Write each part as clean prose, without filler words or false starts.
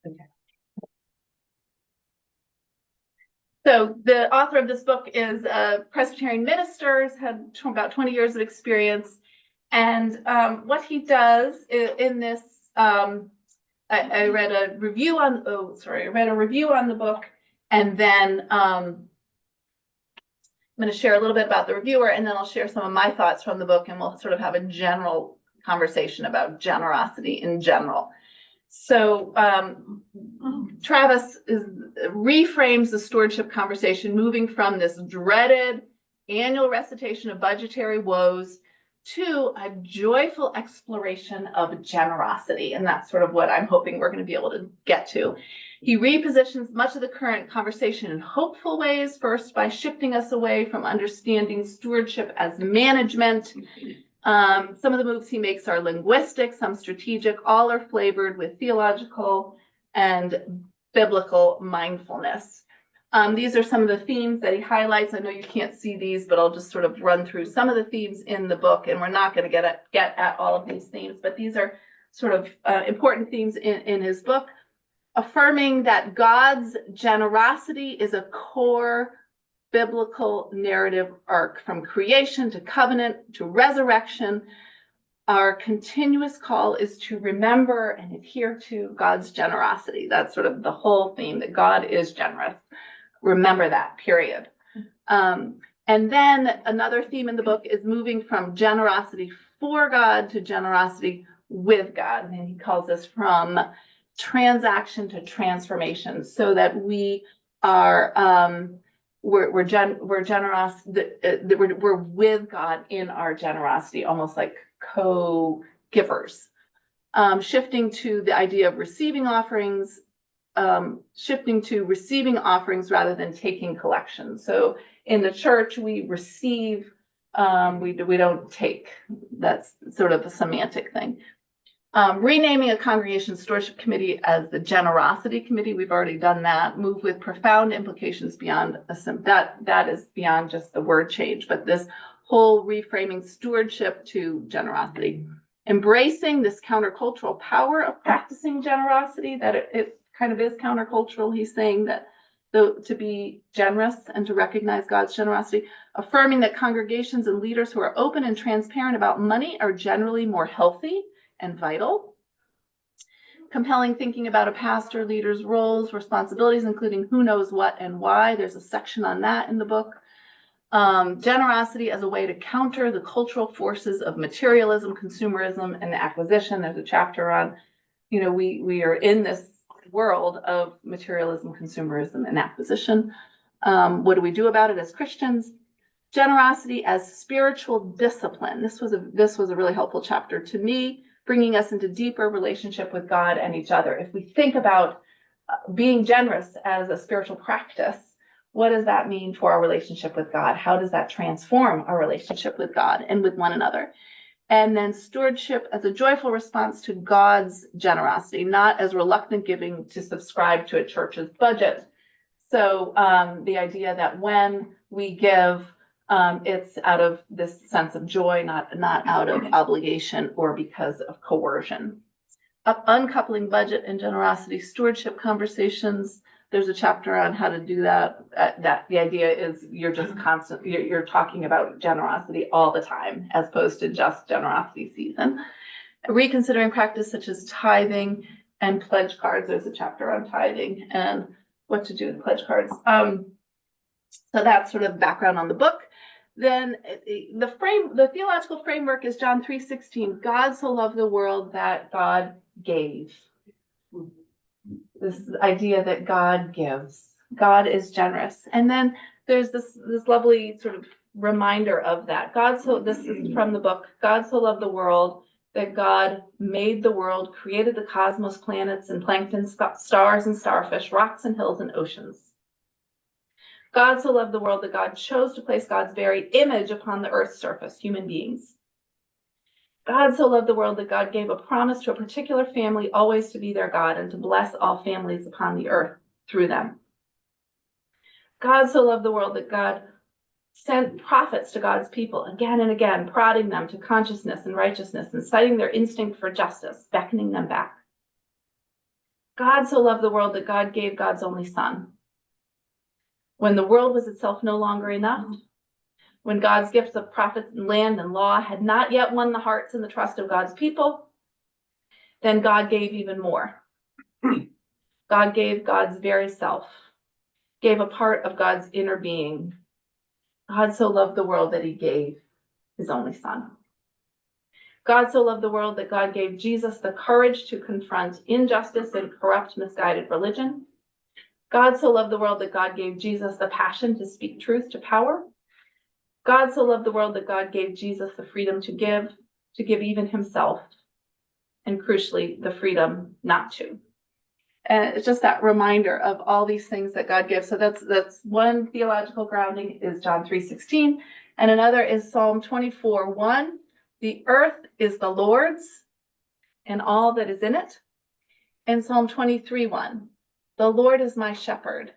Okay. So the author of this book is a Presbyterian minister, has had about 20 years of experience. And what he does in this, I read a review on, I read a review on the book, and then I'm going to share a little bit about the reviewer, and then I'll share some of my thoughts from the book, and we'll sort of have a general conversation about generosity in general. So Travis reframes the stewardship conversation, moving from this dreaded annual recitation of budgetary woes to a joyful exploration of generosity. And that's sort of what I'm hoping we're going to be able to get to. He repositions much of the current conversation in hopeful ways, first by shifting us away from understanding stewardship as management. Some of the moves he makes are linguistic, some strategic, all are flavored with theological and biblical mindfulness. These are some of the themes that he highlights. I know you can't see these, but I'll just sort of run through some of the themes in the book, and we're not going to get at all of these themes, but these are sort of important themes in his book. Affirming that God's generosity is a core biblical narrative arc from creation to covenant to resurrection. Our continuous call is to remember and adhere to God's generosity. That's sort of the whole theme, that God is generous. Remember that, period. And then another theme in the book is moving from generosity for God to generosity with God. And he calls this from transaction to transformation, so that we are we're generous, we're with God in our generosity, almost like co-givers. Shifting to the idea of receiving offerings, rather than taking collections. So in the church, we receive, we don't take. That's sort of a semantic thing. Renaming a congregation stewardship committee as the generosity committee. We've already done that. Move with profound implications beyond that is beyond just the word change, but this whole reframing stewardship to generosity. Embracing this countercultural power of practicing generosity, that it kind of is countercultural. He's saying that to be generous and to recognize God's generosity. Affirming that congregations and leaders who are open and transparent about money are generally more healthy and vital. Compelling thinking about a pastor leader's roles, responsibilities, including who knows what and why. There's a section on that in the book. Generosity as a way to counter the cultural forces of materialism, consumerism, and acquisition. There's a chapter on, we are in this world of materialism, consumerism, and acquisition. What do we do about it as Christians? Generosity as spiritual discipline. This was a really helpful chapter to me, bringing us into deeper relationship with God and each other. If we think about being generous as a spiritual practice, what does that mean for our relationship with God? How does that transform our relationship with God and with one another? And then stewardship as a joyful response to God's generosity, not as reluctant giving to subscribe to a church's budget. So the idea that when we give, it's out of this sense of joy, not out of obligation or because of coercion. Uncoupling budget and generosity stewardship conversations. There's a chapter on how to do that. That the idea is you're just you're talking about generosity all the time, as opposed to just generosity season. Reconsidering practice such as tithing and pledge cards. There's a chapter on tithing and what to do with pledge cards. So that's sort of background on the book. Then the theological framework is John 3:16. God so loved the world that God gave. This idea that God gives. God is generous. And then there's this lovely sort of reminder of that. This is from the book, God so loved the world that God made the world, created the cosmos, planets and plankton, stars and starfish, rocks and hills and oceans. God so loved the world that God chose to place God's very image upon the earth's surface, human beings. God so loved the world that God gave a promise to a particular family always to be their God and to bless all families upon the earth through them. God so loved the world that God sent prophets to God's people again and again, prodding them to consciousness and righteousness, inciting their instinct for justice, beckoning them back. God so loved the world that God gave God's only Son. When the world was itself no longer enough, when God's gifts of prophets and land and law had not yet won the hearts and the trust of God's people, then God gave even more. God gave God's very self, gave a part of God's inner being. God so loved the world that he gave his only Son. God so loved the world that God gave Jesus the courage to confront injustice and corrupt, misguided religion. God so loved the world that God gave Jesus the passion to speak truth to power. God so loved the world that God gave Jesus the freedom to give even himself, and crucially, the freedom not to. And it's just that reminder of all these things that God gives. So that's one theological grounding is John 3:16, and another is Psalm 24:1. The earth is the Lord's and all that is in it. And Psalm 23:1. The Lord is my shepherd,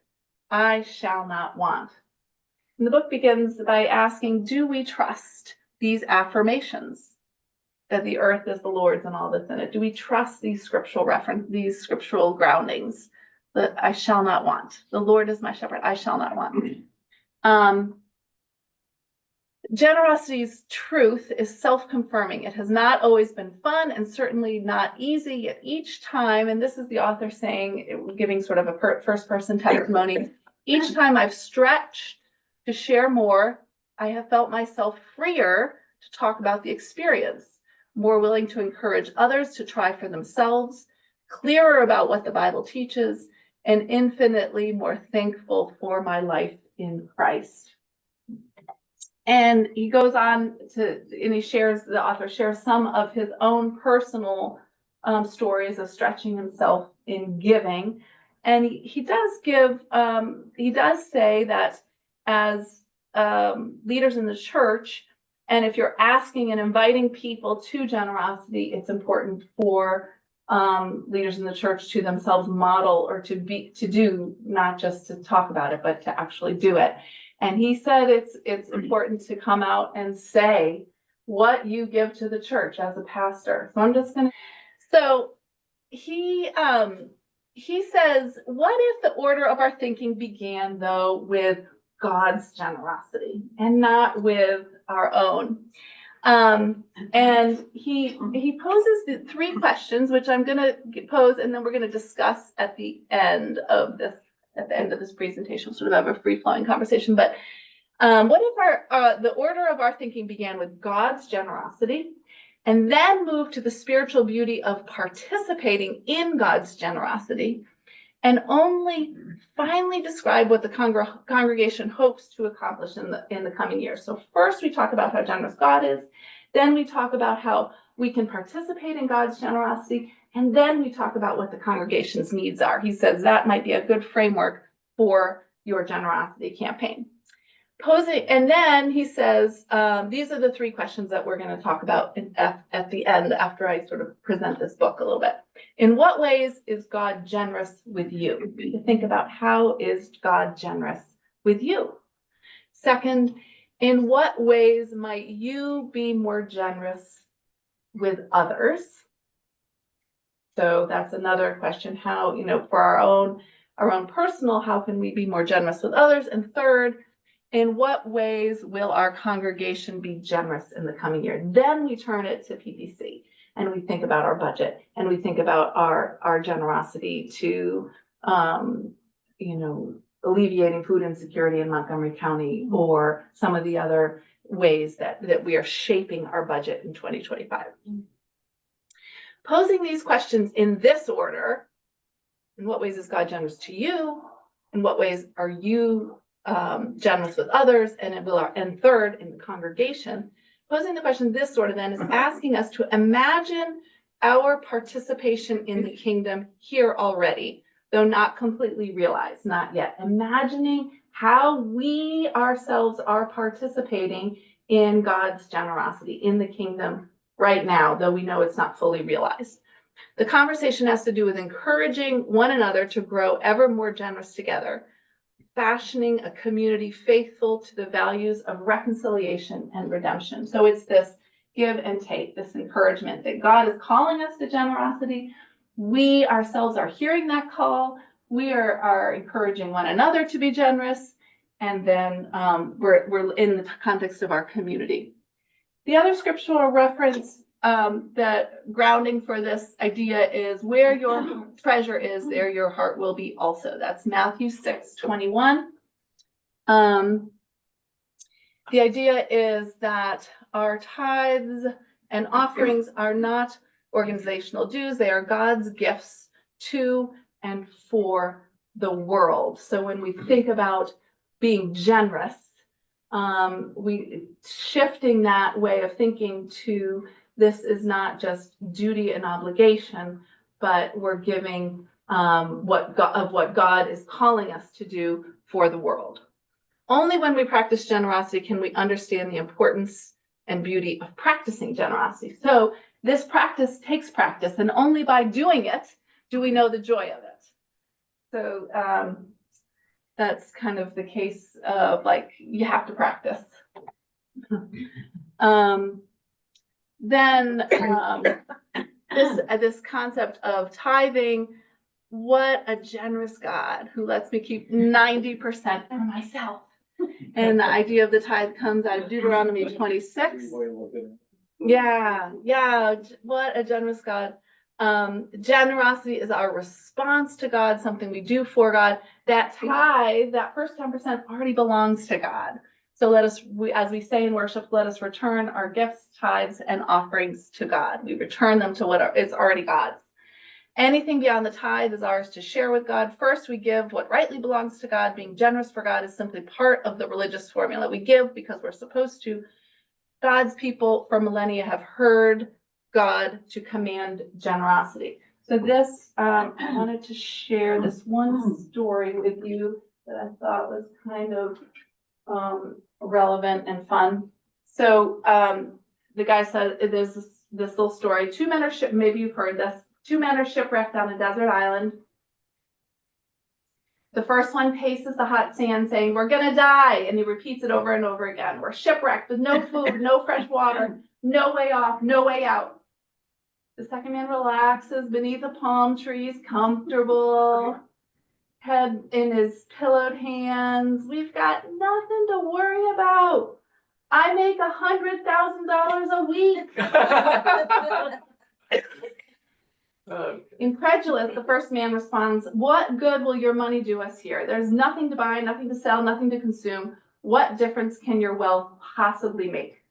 I shall not want. And the book begins by asking, do we trust these affirmations that the earth is the Lord's and all that's in it? Do we trust these scriptural groundings that I shall not want? The Lord is my shepherd, I shall not want. Generosity's truth is self-confirming. It has not always been fun and certainly not easy, yet each time, and this is the author saying, giving sort of a first-person testimony, each time I've stretched to share more, I have felt myself freer to talk about the experience, more willing to encourage others to try for themselves, clearer about what the Bible teaches, and infinitely more thankful for my life in Christ. And he goes on to, and the author shares some of his own personal stories of stretching himself in giving. And he does say that as leaders in the church, and if you're asking and inviting people to generosity, it's important for leaders in the church to themselves model or to do, not just to talk about it, but to actually do it. And he said it's important to come out and say what you give to the church as a pastor. So I'm just gonna. So he says, what if the order of our thinking began though with God's generosity and not with our own? And he poses the three questions, which I'm gonna pose, and then we're gonna discuss at the end of this presentation, sort of have a free-flowing conversation. But what if the order of our thinking began with God's generosity and then moved to the spiritual beauty of participating in God's generosity, and only finally describe what the congregation hopes to accomplish in the coming years? So first we talk about how generous God is, then we talk about how we can participate in God's generosity, and then we talk about what the congregation's needs are. He says that might be a good framework for your generosity campaign. And then he says, these are the three questions that we're going to talk about at the end after I sort of present this book a little bit. In what ways is God generous with you? You think about, how is God generous with you? Second, in what ways might you be more generous with others? So that's another question. How, for our own personal, how can we be more generous with others? And third, in what ways will our congregation be generous in the coming year? Then we turn it to PPC and we think about our budget and we think about our generosity to, alleviating food insecurity in Montgomery County, or some of the other ways that we are shaping our budget in 2025. Posing these questions in this order: in what ways is God generous to you? In what ways are you generous with others? And third, in the congregation, posing the question this order then is asking us to imagine our participation in the kingdom here already, though not completely realized, not yet. Imagining how we ourselves are participating in God's generosity in the kingdom right now, though we know it's not fully realized. The conversation has to do with encouraging one another to grow ever more generous together, fashioning a community faithful to the values of reconciliation and redemption. So it's this give and take, this encouragement that God is calling us to generosity, we ourselves are hearing that call. We are encouraging one another to be generous. And then we're in the context of our community. The other scriptural reference that grounding for this idea is where your treasure is, there your heart will be also. That's Matthew 6:21. The idea is that our tithes and offerings are not organizational dues. They are God's gifts to and for the world. So when we think about being generous, we shifting that way of thinking to this is not just duty and obligation, but we're giving what God is calling us to do for the world. Only when we practice generosity can we understand the importance and beauty of practicing generosity. So this practice takes practice, and only by doing it do we know the joy of it. So that's kind of the case of like, you have to practice. This concept of tithing, what a generous God who lets me keep 90% for myself. And the idea of the tithe comes out of Deuteronomy 26. Yeah, what a generous God. Generosity is our response to God, something we do for God. That tithe, that first 10% already belongs to God. So as we say in worship, let us return our gifts, tithes, and offerings to God. We return them to it's already God's. Anything beyond the tithe is ours to share with God. First, we give what rightly belongs to God. Being generous for God is simply part of the religious formula. We give because we're supposed to. God's people for millennia have heard God to command generosity. So this, I wanted to share this one story with you that I thought was kind of relevant and fun. So the guy said, there's this little story. Maybe you've heard this. 2 men are shipwrecked on a desert island. The first one paces the hot sand saying, "We're gonna die." And he repeats it over and over again. We're shipwrecked with no food, no fresh water, no way off, no way out. The second man relaxes beneath the palm trees, comfortable, head in his pillowed hands. "We've got nothing to worry about. I make $100,000 a week." Incredulous, the first man responds, "What good will your money do us here? There's nothing to buy, nothing to sell, nothing to consume. What difference can your wealth possibly make?"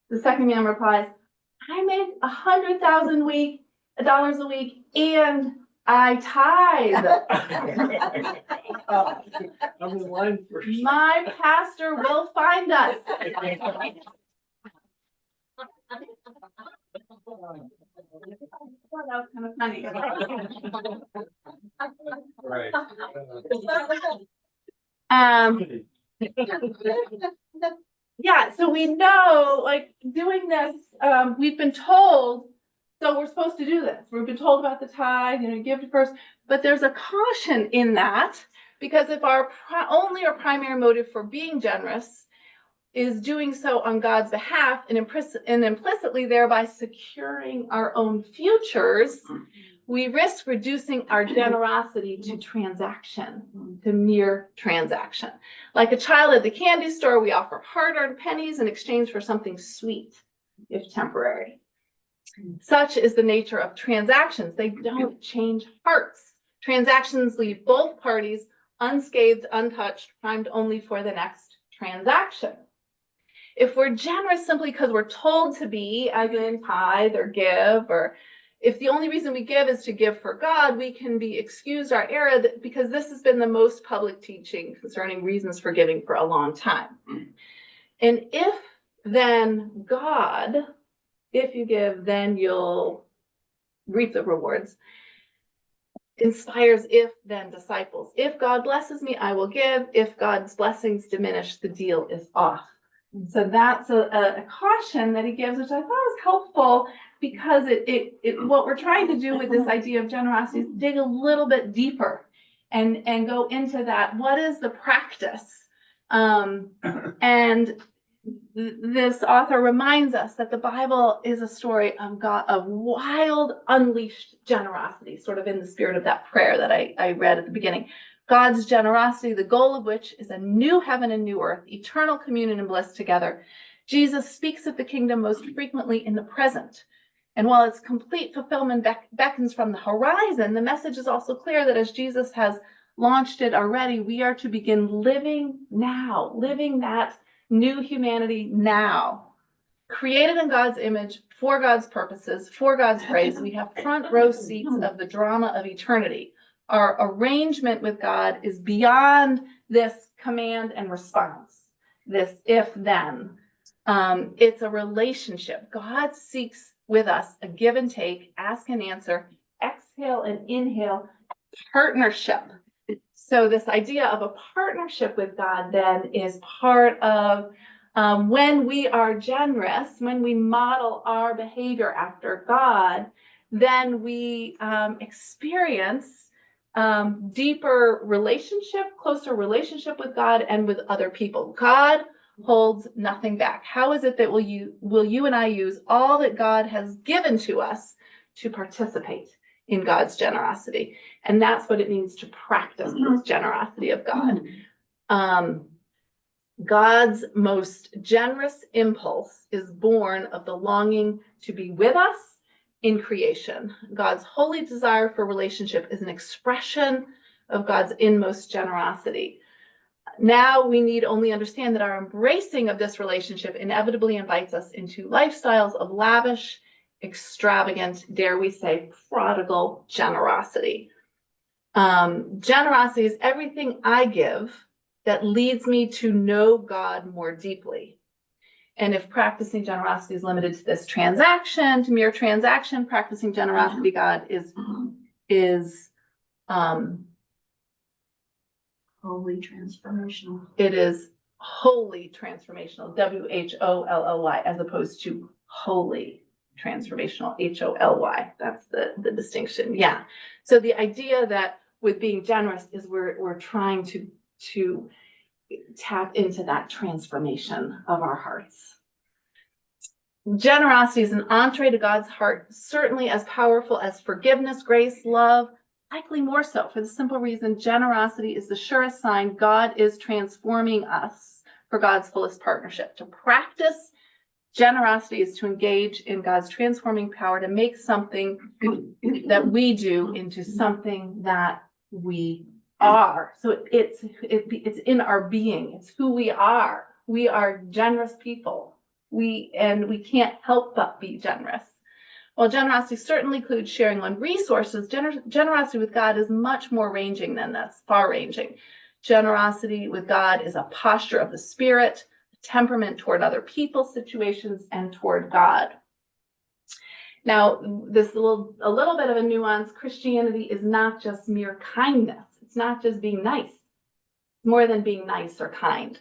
The second man replies, "I make $100,000 a week, and I tithe. My pastor will find us." That was kind of funny. Right. Yeah, so we know, like, doing this, we've been told, so we're supposed to do this. We've been told about the tithe, give first, but there's a caution in that, because if our only our primary motive for being generous is doing so on God's behalf and implicitly thereby securing our own futures, we risk reducing our generosity to mere transaction. Like a child at the candy store, we offer hard-earned pennies in exchange for something sweet, if temporary. Such is the nature of transactions. They don't change hearts. Transactions leave both parties unscathed, untouched, primed only for the next transaction. If we're generous simply because we're told to be, as in tithe or give, or if the only reason we give is to give for God, we can be excused our error because this has been the most public teaching concerning reasons for giving for a long time. And if you give, then you'll reap the rewards, inspires if then disciples. If God blesses me, I will give. If God's blessings diminish, the deal is off. So that's a caution that he gives, which I thought was helpful, because what we're trying to do with this idea of generosity is dig a little bit deeper and go into that. What is the practice? And this author reminds us that the Bible is a story of God, of wild, unleashed generosity, sort of in the spirit of that prayer that I read at the beginning. God's generosity, the goal of which is a new heaven and new earth, eternal communion and bliss together. Jesus speaks of the kingdom most frequently in the present. And while its complete fulfillment beckons from the horizon, the message is also clear that as Jesus has launched it already, we are to begin living now, living that new humanity now. Created in God's image, for God's purposes, for God's praise, we have front row seats of the drama of eternity. Our arrangement with God is beyond this command and response, this if-then. It's a relationship. God seeks with us a give and take, ask and answer, exhale and inhale, partnership. So this idea of a partnership with God then is part of when we are generous, when we model our behavior after God, then we experience deeper relationship, closer relationship with God and with other people. God holds nothing back. How is it that will you and I use all that God has given to us to participate in God's generosity? And that's what it means to practice this generosity of God. God's most generous impulse is born of the longing to be with us in creation. God's holy desire for relationship is an expression of God's inmost generosity. Now we need only understand that our embracing of this relationship inevitably invites us into lifestyles of lavish, extravagant, dare we say, prodigal generosity. Generosity is everything I give that leads me to know God more deeply. And if practicing generosity is limited to this transaction, to mere transaction, practicing generosity, God is Wholly transformational. It is wholly transformational, WHOLLY, as opposed to holy transformational, HOLY. That's the distinction. Yeah. So the idea that with being generous is we're trying to tap into that transformation of our hearts. Generosity is an entree to God's heart, certainly as powerful as forgiveness, grace, love, likely more so for the simple reason generosity is the surest sign God is transforming us for God's fullest partnership. To practice generosity is to engage in God's transforming power to make something that we do into something that we are. So it's in our being. It's who we are. We are generous people. We can't help but be generous. While generosity certainly includes sharing on resources, generosity with God is much more ranging than this, far-ranging. Generosity with God is a posture of the spirit, a temperament toward other people, situations, and toward God. Now, this a little bit of a nuance. Christianity is not just mere kindness. It's not just being nice. It's more than being nice or kind.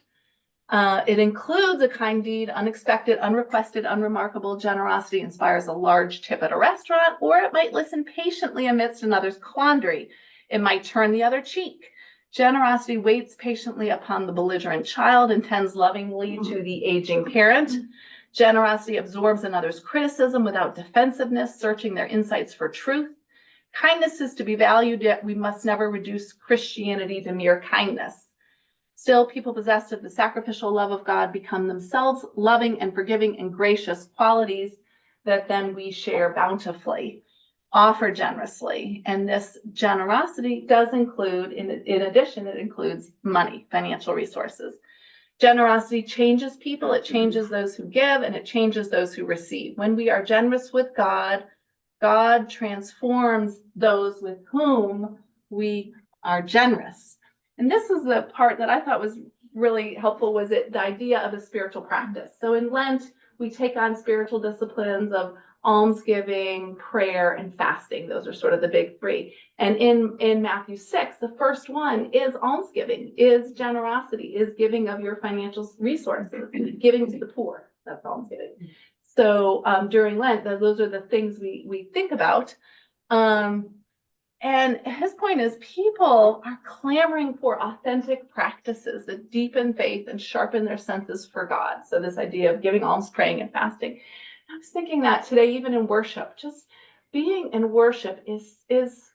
It includes a kind deed, unexpected, unrequested, unremarkable. Generosity inspires a large tip at a restaurant, or it might listen patiently amidst another's quandary. It might turn the other cheek. Generosity waits patiently upon the belligerent child and tends lovingly to the aging parent. Generosity absorbs another's criticism without defensiveness, searching their insights for truth. Kindness is to be valued, yet we must never reduce Christianity to mere kindness. Still, people possessed of the sacrificial love of God become themselves loving and forgiving and gracious qualities that then we share bountifully, offer generously. And this generosity does include, in addition, it includes money, financial resources. Generosity changes people, it changes those who give, and it changes those who receive. When we are generous with God, God transforms those with whom we are generous. And this is the part that I thought was really helpful, was the idea of a spiritual practice. So in Lent, we take on spiritual disciplines of almsgiving, prayer, and fasting. Those are sort of the big three. And in Matthew 6, the first one is almsgiving, is generosity, is giving of your financial resources, giving to the poor. That's almsgiving. So during Lent, those are the things we think about. And his point is people are clamoring for authentic practices that deepen faith and sharpen their senses for God. So this idea of giving alms, praying, and fasting. I was thinking that today, even in worship, just being in worship is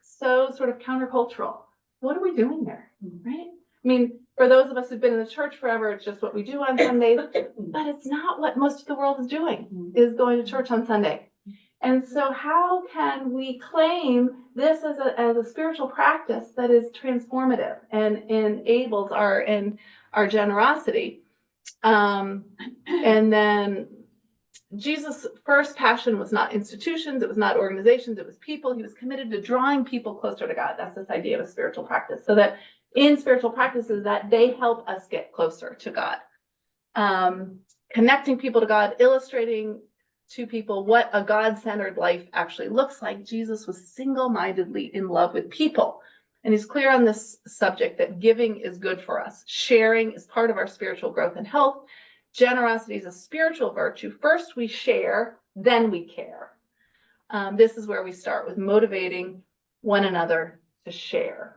so sort of countercultural. What are we doing there, right? I mean, for those of us who've been in the church forever, it's just what we do on Sundays, but it's not what most of the world is doing, is going to church on Sunday. And so how can we claim this as a spiritual practice that is transformative and enables our generosity? And then Jesus' first passion was not institutions, it was not organizations, it was people. He was committed to drawing people closer to God. That's this idea of a spiritual practice. So that in spiritual practices that they help us get closer to God. Connecting people to God, illustrating to people what a God-centered life actually looks like. Jesus was single-mindedly in love with people. And he's clear on this subject that giving is good for us. Sharing is part of our spiritual growth and health. Generosity is a spiritual virtue. First we share, then we care. This is where we start with motivating one another to share.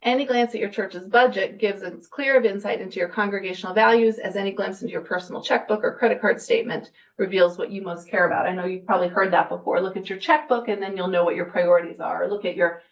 Any glance at your church's budget gives as clear of insight into your congregational values as any glimpse into your personal checkbook or credit card statement reveals what you most care about. I know you've probably heard that before. Look at your checkbook and then you'll know what your priorities are. Look at your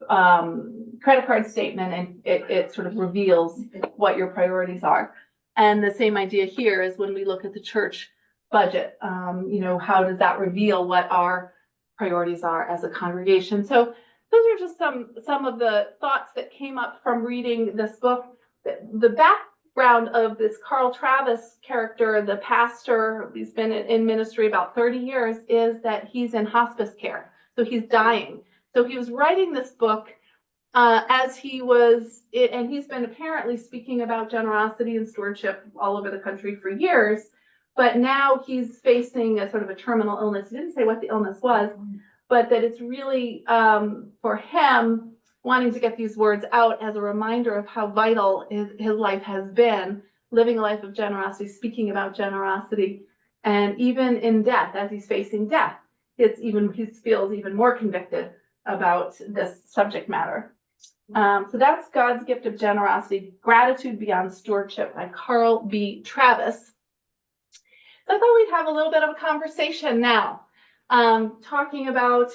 credit card statement and it sort of reveals what your priorities are. And the same idea here is when we look at the church budget, how does that reveal what our priorities are as a congregation? So those are just some of the thoughts that came up from reading this book. The background of this Carl Travis character, the pastor, he's been in ministry about 30 years, is that he's in hospice care. So he's dying. So he was writing this book as he was, and he's been apparently speaking about generosity and stewardship all over the country for years, but now he's facing a sort of a terminal illness. He didn't say what the illness was, but that it's really for him wanting to get these words out as a reminder of how vital his life has been, living a life of generosity, speaking about generosity, and even in death, as he's facing death, he feels even more convicted about this subject matter. So that's God's Gift of Generosity, Gratitude Beyond Stewardship by Carl B. Travis. So I thought we'd have a little bit of a conversation now, talking about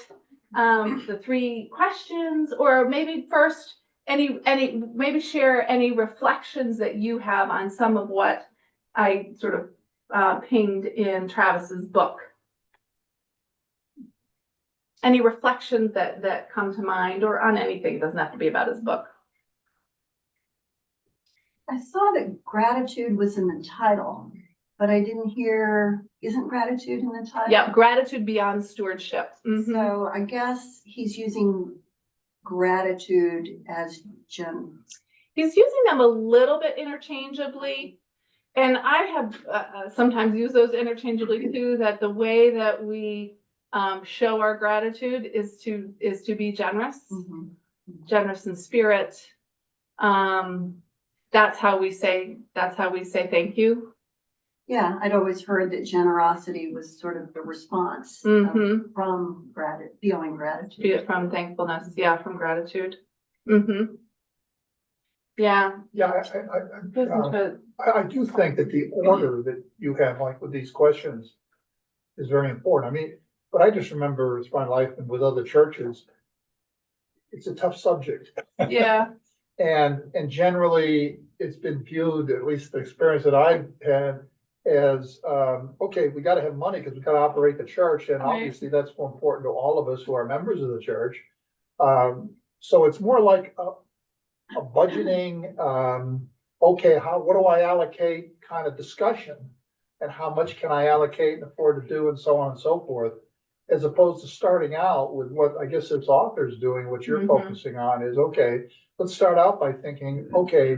the three questions, or maybe first maybe share any reflections that you have on some of what I sort of pinged in Travis's book. Any reflections that come to mind, or on anything, it doesn't have to be about his book. I saw that gratitude was in the title, but I didn't hear, isn't gratitude in the title? Yeah, Gratitude Beyond Stewardship. Mm-hmm. So I guess he's using gratitude as He's using them a little bit interchangeably. And I have sometimes used those interchangeably too, that the way that we show our gratitude is to be generous, generous in spirit. That's how we say thank you. Yeah, I'd always heard that generosity was sort of the response from gratitude, feeling gratitude. Be it from thankfulness, yeah, from gratitude. Mm-hmm. Yeah. Yeah, I do think that the order that you have, like with these questions, is very important. I mean, but I just remember it's my life and with other churches, it's a tough subject. Yeah. And generally it's been viewed, at least the experience that I've had, as okay, we got to have money because we got to operate the church, and obviously that's more important to all of us who are members of the church. So it's more like a budgeting, okay, what do I allocate kind of discussion, and how much can I allocate and afford to do, and so on and so forth, as opposed to starting out with what I guess this author's doing, what you're focusing on is, okay, let's start out by thinking, okay,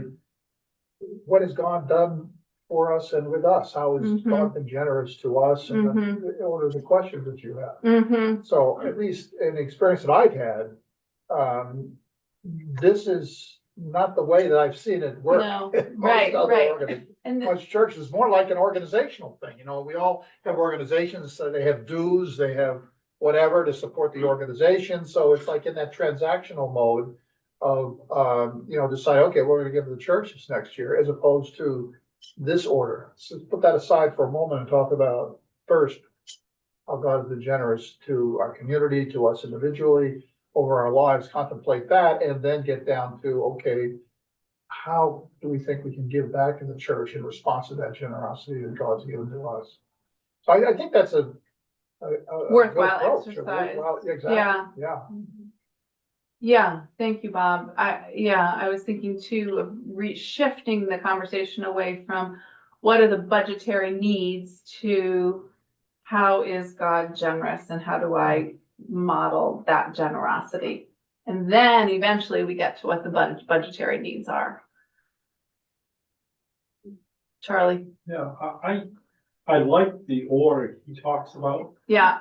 what has God done for us and with us? How has God been generous to us? And the order of the questions that you have. So at least in the experience that I've had, this is not the way that I've seen it work. No, right. And most churches is more like an organizational thing. You know, we all have organizations, so they have dues, they have whatever to support the organization. So it's like in that transactional mode of, decide, okay, what we're gonna give to the church this next year, as opposed to this order. So put that aside for a moment and talk about first, how God has been generous to our community, to us individually, over our lives, contemplate that, and then get down to, okay, how do we think we can give back to the church in response to that generosity that God's given to us? So I think that's a good Worthwhile approach, a exercise. worthwhile- Exactly, Yeah. yeah. Yeah, thank you, Bob. I was thinking too of shifting the conversation away from what are the budgetary needs to how is God generous and how do I model that generosity? And then eventually we get to what the budgetary needs are. Charlie? Yeah, I like the order he talks about. Yeah,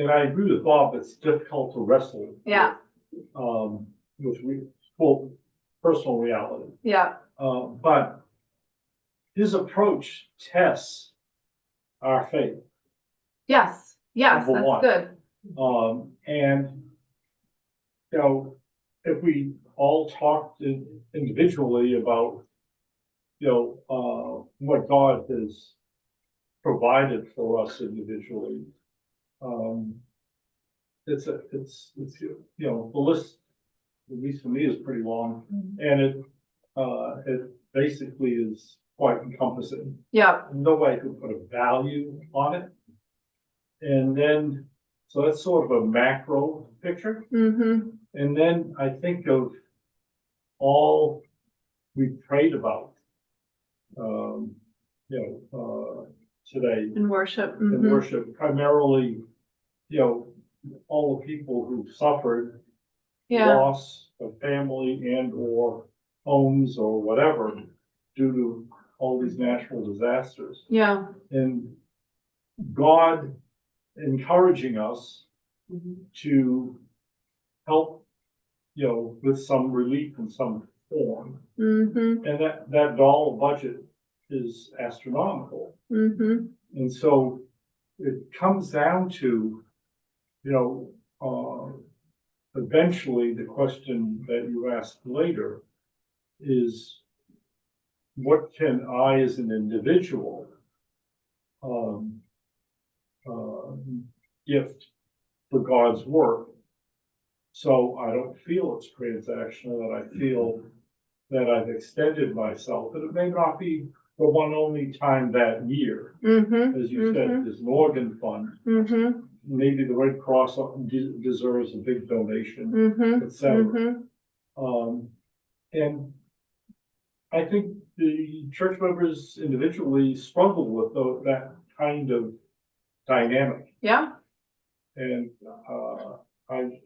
And I agree with Bob, it's difficult to wrestle. yeah, With quote, personal reality. yeah, But his approach tests our faith. yes, Number that's one. good. And, if we all talked individually about, what God has provided for us individually, it's, the list, at least for me, is pretty long, and it basically is quite encompassing. Yeah, No way to put a value on it. And then, so that's sort of a macro picture. mm-hmm, And then I think of all we prayed about, today in worship. in Mhm. worship, primarily, all the people who suffered Yeah, loss of family and or homes or whatever due to all these natural disasters. yeah, And God encouraging us to help, with some relief in some form. mm-hmm, And that dollar budget is astronomical. mm-hmm, And so it comes down to, eventually the question that you asked later is, what can I as an individual gift for God's work? So I don't feel it's transactional, that I feel that I've extended myself, and it may not be the one only time that year. mm-hmm. As you said, there's an organ fund, Mm-hmm, maybe the Red Cross deserves a big donation, mm-hmm, etc. mm-hmm, And I think the church members individually struggle with that kind of dynamic. yeah, And I,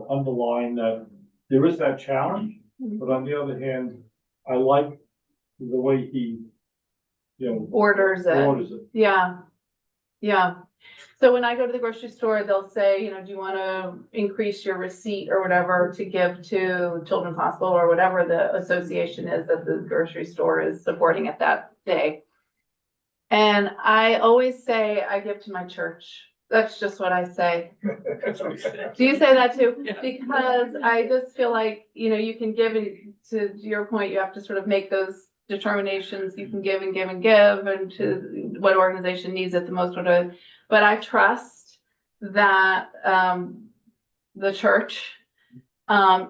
underline that there is that challenge, but on the other hand, I like the way he, orders it. orders it. Yeah, yeah. So when I go to the grocery store, they'll say, do you want to increase your receipt or whatever to give to Children's Hospital or whatever the association is that the grocery store is supporting at that day. And I always say I give to my church. That's just what I say. Do you say that too? Yeah. Because I just feel like, you can give, and to your point, you have to sort of make those determinations. You can give and give and give, and to what organization needs it the most. But I trust that the church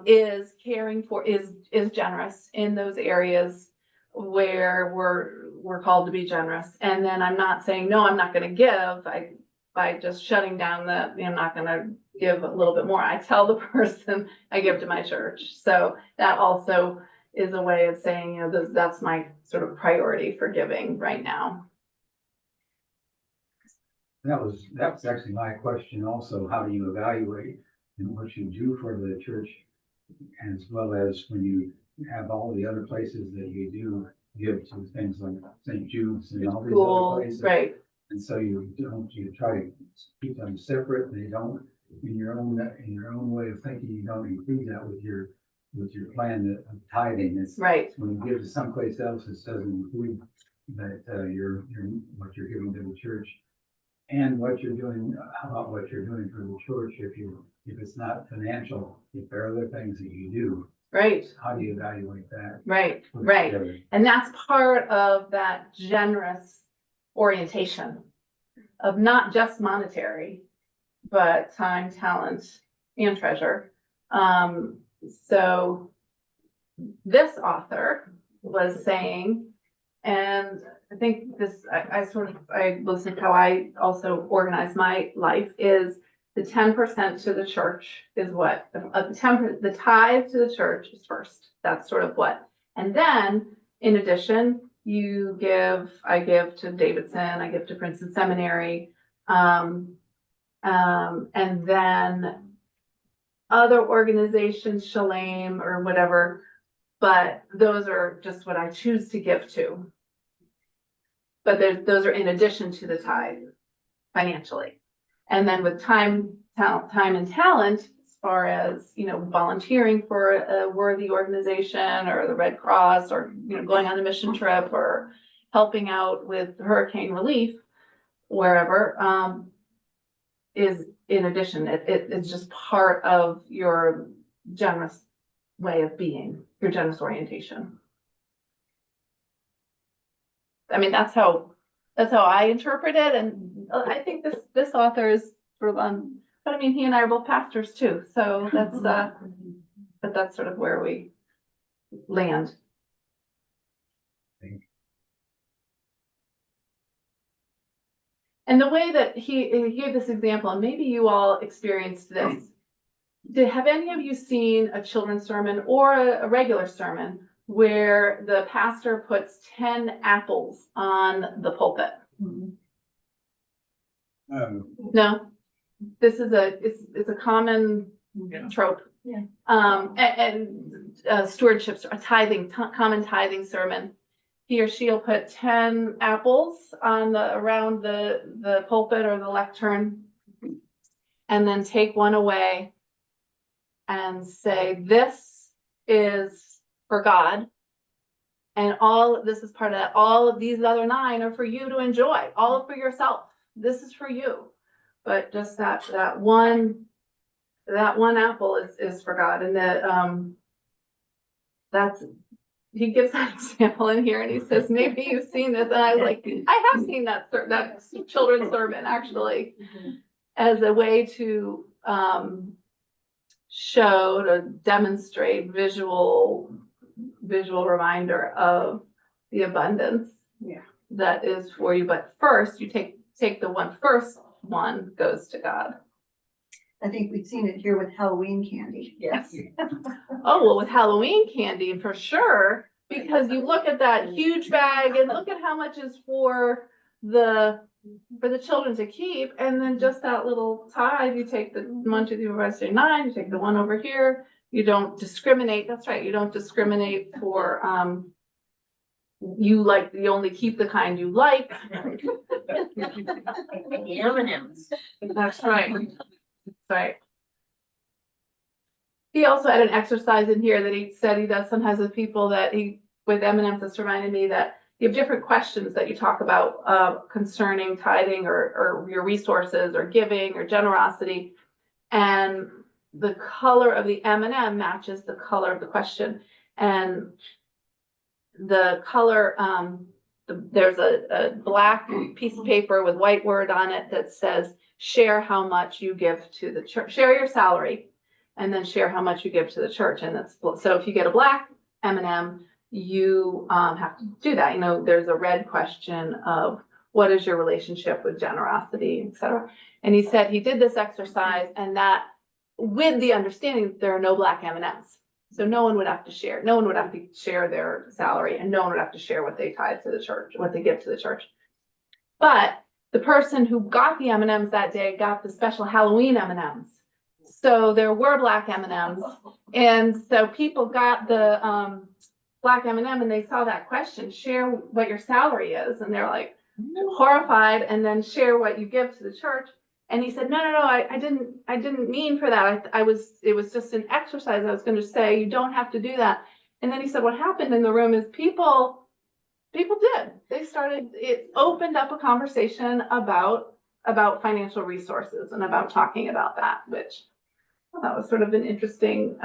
is caring for, is generous in those areas where we're called to be generous. And then I'm not saying, no, I'm not going to give. By just shutting down I'm not gonna give a little bit more. I tell the person I give to my church. So that also is a way of saying, that's my sort of priority for giving right now. That was actually my question also. How do you evaluate what you do for the church, as well as when you have all the other places that you do give to things like St. Jude's and all these Cool, other places. right. And so you try to keep them separate. They don't, in your own way of thinking, you don't include that with your plan of tithing. It's Right. when you give to someplace else, it doesn't include that what you're giving to the church. And what you're doing, how about what you're doing for the church, if it's not financial, if there are other things that you do, Right, how do you evaluate that? right, Put it right. together. And that's part of that generous orientation of not just monetary, but time, talent, and treasure. So this author was saying, and I think this, I listen to how I also organize my life, is the 10% to the church is what, the tithe to the church is first. That's sort of what. And then, in addition, I give to Davidson, I give to Princeton Seminary, and then other organizations, Shalem or whatever, but those are just what I choose to give to. But those are in addition to the tithe financially. And then with time and talent, as far as, volunteering for a worthy organization or the Red Cross or, going on a mission trip or helping out with hurricane relief, wherever, is in addition. It's just part of your generous way of being, your generous orientation. I mean, that's how I interpret it, and I think this author is sort of but I mean, he and I are both pastors too, so that's but that's sort of where we land. And the way that he gave this example, and maybe you all experienced this. Have any of you seen a children's sermon or a regular sermon where the pastor puts 10 apples on the pulpit? No, this is it's a common trope. Yeah. And stewardship, a common tithing sermon. He or she'll put 10 apples around the pulpit or the lectern, and then take one away and say, "This is for God, and this is part of that. All of these other 9 are for you to enjoy, all for yourself. This is for you." But just that one apple is for God, and he gives that example in here, and he says, maybe you've seen this, and I was like, I have seen that children's sermon actually, as a way to show, to demonstrate visual reminder of the abundance that is for you. But first, you take the first one goes to God. I think we've seen it here with Halloween candy. Yes. Oh, well, with Halloween candy, for sure, because you look at that huge bag and look at how much is for the children to keep, and then just that little tithe, you take the 1, 2, 3, 4, 5, 6, 9, you take the one over here. You don't discriminate. That's right. You don't discriminate for, you only keep the kind you like. The M&Ms. That's right. Right. He also had an exercise in here that he said he does sometimes with people with M&Ms. That's reminded me that you have different questions that you talk about concerning tithing or your resources or giving or generosity, and the color of the M&M matches the color of the question. And the color, there's a black piece of paper with white word on it that says, share how much you give to the church, share your salary, and then share how much you give to the church. And so if you get a black M&M, you have to do that. There's a red question of what is your relationship with generosity, etc. And he said he did this exercise, and that with the understanding that there are no black M&Ms. So no one would have to share. No one would have to share their salary, and no one would have to share what they tithe to the church, what they give to the church. But the person who got the M&Ms that day got the special Halloween M&Ms. So there were black M&Ms. And so people got the black M&M, and they saw that question, share what your salary is. And they're like horrified, and then share what you give to the church. And he said, no, I didn't mean for that. It was just an exercise. I was going to say, you don't have to do that. And then he said, what happened in the room is people did. It opened up a conversation about about financial resources and about talking about that, which I thought was sort of an interesting,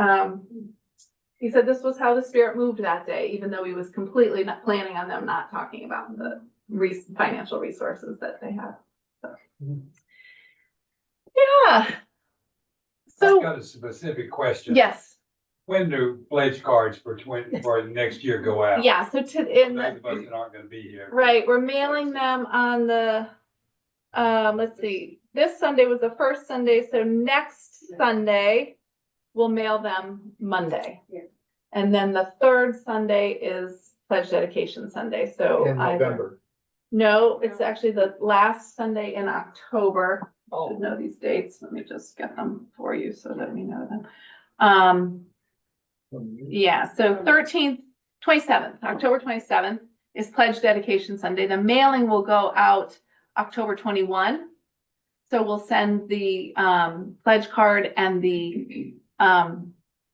he said this was how the Spirit moved that day, even though he was completely not planning on them not talking about the financial resources that they had. So. Yeah. I've So, got a specific question. yes, When do pledge cards for next year go out? yeah, so in Those of us the, that aren't gonna be here. right, we're mailing them on the, let's see, this Sunday was the first Sunday, so next Sunday, we'll mail them Monday. Yeah. And then the third Sunday is pledge dedication Sunday, so In either, November. no, it's actually the last Sunday in October. Should Oh, know these dates, let me just get them for you so that we know them. Yeah, so 27th, October 27th is pledge dedication Sunday. The mailing will go out October 21. So we'll send the pledge card and the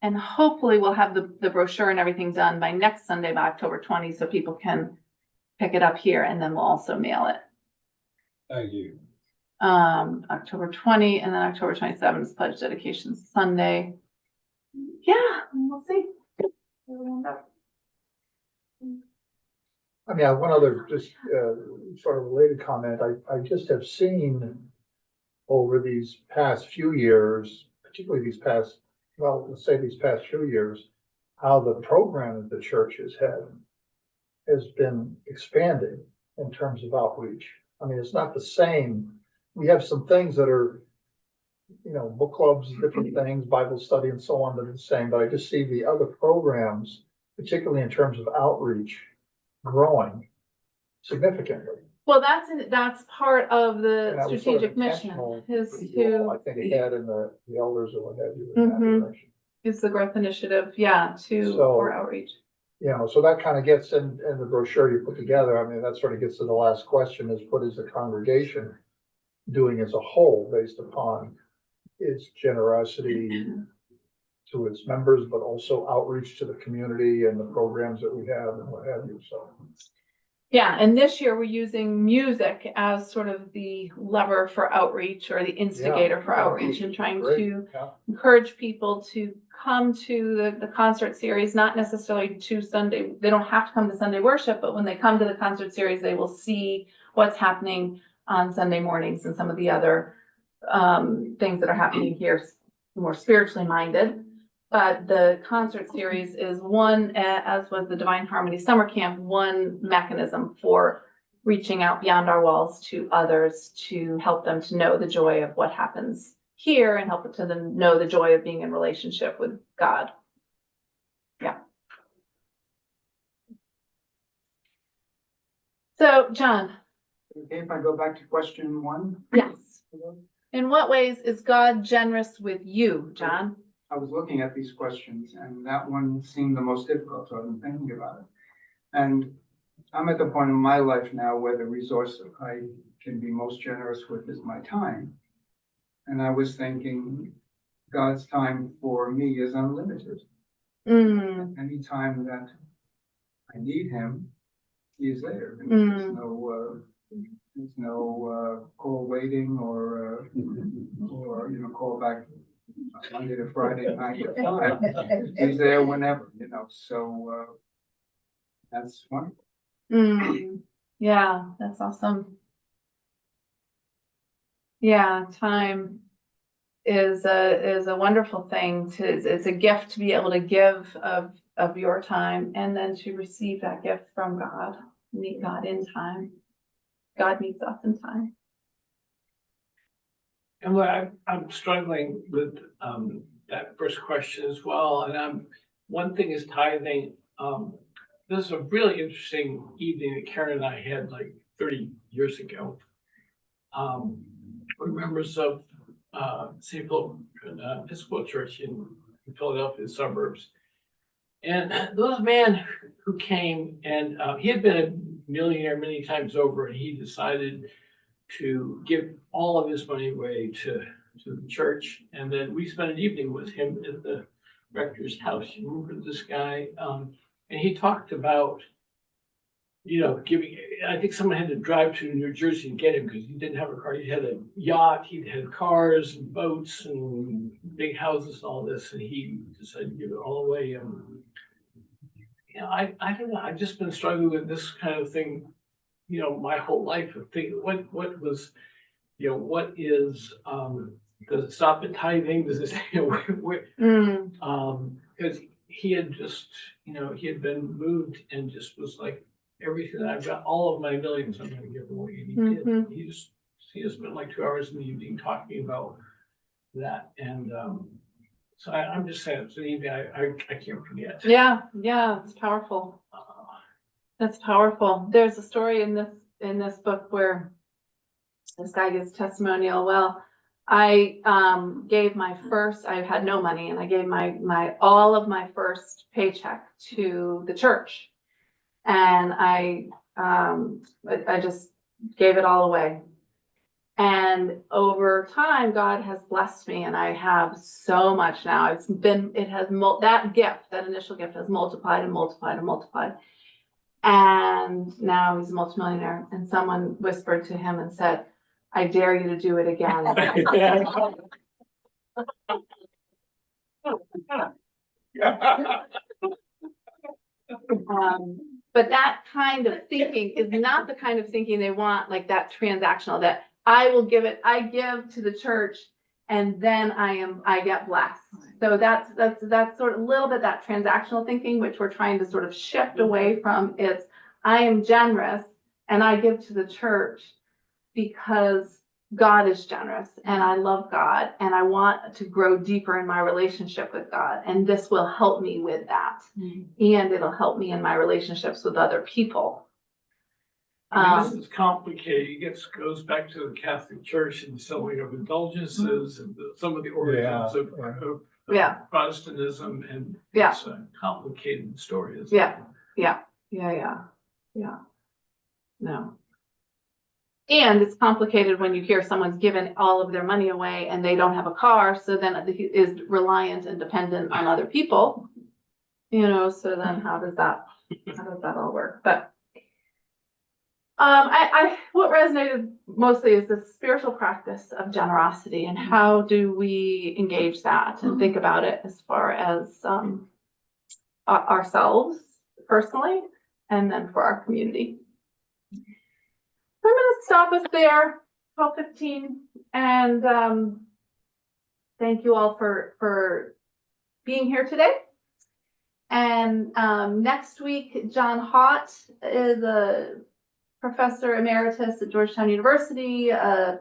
and hopefully we'll have the brochure and everything done by next Sunday, by October 20, so people can pick it up here, and then we'll also mail it. Thank you. October 20, and then October 27th is pledge dedication Sunday. Yeah, we'll see. I mean, I have one other just sort of related comment. I just have seen over these past few years, particularly these past, well, let's say these past few years, how the program that the church has had has been expanding in terms of outreach. I mean, it's not the same. We have some things that are, you know, book clubs, different things, Bible study and so on that are the same, but I just see the other programs, particularly in terms of outreach, growing significantly. Well, that's part of the And that was sort of strategic mission, intentional is role, I to, think he had in the elders or what have you in that Mhm. direction. is the growth initiative, yeah, for outreach. You know, so that kind of gets in the brochure you put together. I mean, that sort of gets to the last question is what is the congregation doing as a whole based upon its generosity to its members, but also outreach to the community and the programs that we have and what have you, so. Yeah, and this year we're using music as sort of the lever for outreach, or the instigator for outreach, and trying Great, to yeah. encourage people to come to the concert series, not necessarily to Sunday. They don't have to come to Sunday worship, but when they come to the concert series, they will see what's happening on Sunday mornings and some of the other things that are happening here, more spiritually minded. But the concert series is one, as was the Divine Harmony Summer Camp, one mechanism for reaching out beyond our walls to others, to help them to know the joy of what happens here and help them know the joy of being in relationship with God. Yeah. So, John. Okay, if I go back to question 1. Yes. In what ways is God generous with you, John? I was looking at these questions and that one seemed the most difficult, so I've been thinking about it. And I'm at the point in my life now where the resource I can be most generous with is my time. And I was thinking God's time for me is unlimited. Any time that I need him, he is there. There's no call waiting or call back Monday to Friday, 9 to 5. He's there whenever, so that's wonderful. Yeah, that's awesome. Yeah, time is a wonderful thing it's a gift to be able to give of your time, and then to receive that gift from God, meet God in time. God meets us in time. And I'm struggling with that first question as well. And one thing is tithing. This is a really interesting evening that Karen and I had like 30 years ago. We're members of St. Philip Episcopal Church in Philadelphia suburbs. And there was a man who came, and he had been a millionaire many times over, and he decided to give all of his money away to the church. And then we spent an evening with him at the rector's house. You remember this guy? And he talked about giving, I think someone had to drive to New Jersey to get him because he didn't have a car. He had a yacht, he had cars and boats and big houses and all this, and he decided to give it all away. And I don't know. I've just been struggling with this kind of thing, my whole life of thinking what was, what is does it stop at tithing? Does it because he had just, he had been moved and just was like, everything that I've got, all of my millions, I'm gonna give away. And he did. He just spent like 2 hours in the evening talking about that. And so I'm just saying, it's an evening I can't forget. Yeah, it's powerful. That's powerful. There's a story in this book where this guy gives testimonial. Well, I gave I had no money, and I gave all of my first paycheck to the church. And I just gave it all away. And over time, God has blessed me, and I have so much now. That initial gift has multiplied and multiplied and multiplied. And now he's a multimillionaire. And someone whispered to him and said, I dare you to do it again. But that kind of thinking is not the kind of thinking they want, like that transactional, that I give to the church and then I get blessed. So that's sort of a little bit that transactional thinking, which we're trying to sort of shift away from. It's I am generous and I give to the church because God is generous and I love God and I want to grow deeper in my relationship with God. And this will help me with that. And it'll help me in my relationships with other people. This is complicated. It goes back to the Catholic Church and the selling of indulgences and some of the origins of Protestantism, and it's a complicated story. No. And it's complicated when you hear someone's given all of their money away and they don't have a car, so then it is reliant and dependent on other people. So then how does that all work? But what resonated mostly is the spiritual practice of generosity and how do we engage that and think about it as far as ourselves personally and then for our community. I'm going to stop us there, 12:15, and thank you all for being here today. And next week, John Hott is a professor emeritus at Georgetown University, a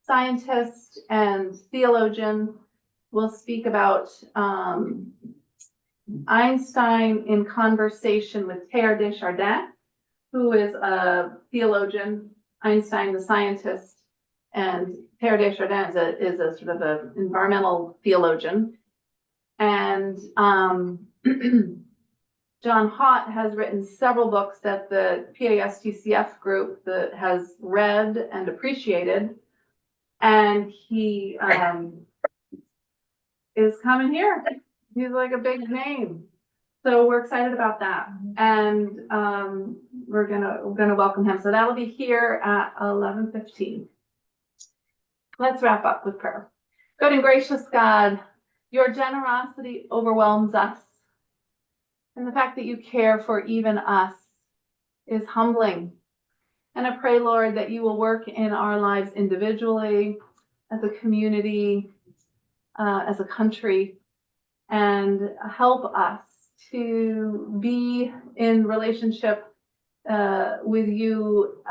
scientist and theologian. Will speak about Einstein in conversation with Teilhard de Chardin, who is a theologian, Einstein the scientist, and Teilhard de Chardin is a sort of an environmental theologian. And John Hott has written several books that the PASTCF group has read and appreciated. And he is coming here. He's like a big name. So we're excited about that. And we're gonna welcome him. So that'll be here at 11:15. Let's wrap up with prayer. Good and gracious God, your generosity overwhelms us. And the fact that you care for even us is humbling. And I pray, Lord, that you will work in our lives individually, as a community, as a country, and help us to be in relationship with you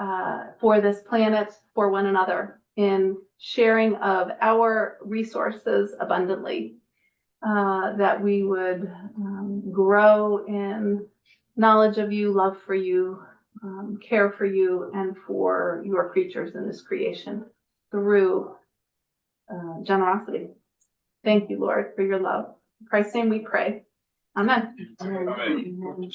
for this planet, for one another, in sharing of our resources abundantly, that we would grow in knowledge of you, love for you, care for you, and for your creatures in this creation through generosity. Thank you, Lord, for your love. In Christ's name we pray. Amen. Amen.